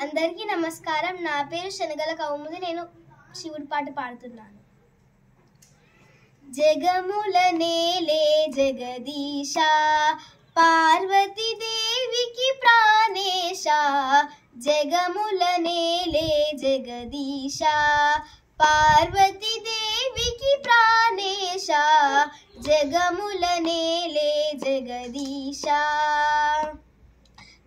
అందరికీ నమస్కారం. నా పేరు శనగల కౌముది. నేను శివుడి పాట పాడుతున్నాను. జగముల నేలే జగదీశ, పార్వతీ దేవికి ప్రాణేశ. జగముల నేలే జగదీశ, పార్వతీ దేవికి ప్రాణేశ. జగముల నేలే జగదీశ,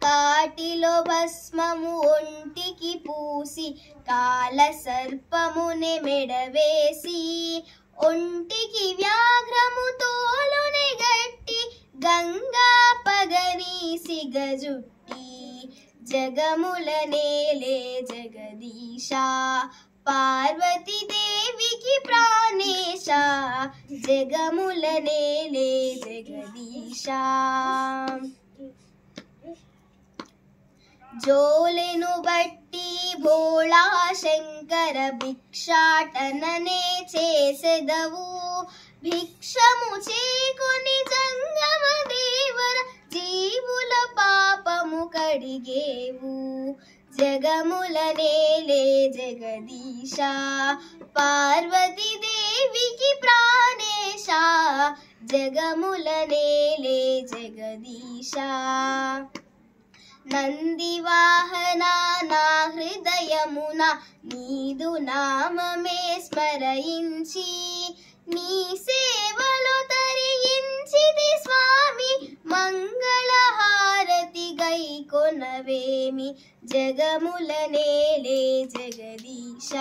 కాటిలో భస్మము ఒంటికి పూసి, కాల సర్పమునే మెడవేసి, ఒంటికి వ్యాఘ్రము తోలునే గట్టి, గంగా పగని సిగజుట్టి. జగముల నేలే జగదీశ, పార్వతీ దేవికి ప్రాణేశ. జగముల నేలే జగదీశ, జోలెను బట్టి భోళా శంకర భిక్షాటననే చేసెదవు. భిక్షము చేకొని జంగమ దేవర, జీవుల పాపము కడిగేవు. జగముల నేలే జగదీశ, పార్వతీ దేవికి ప్రాణేశ. జగముల నేలే జగదీశ, నందివాహన నా హృదయమున నీదు నామమే స్మరించి, నీ సేవలో తరించిది స్వామి. మంగళహారతి గైకొనవేమి. జగముల నేలే జగదీశ,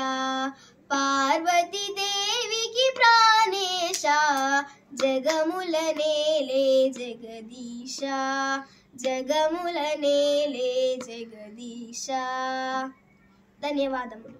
పార్వతీ దేవికి ప్రాణేశ. జగముల నేలే జగదీశ, జగముల నేలే జగదీశ. ధన్యవాదములు.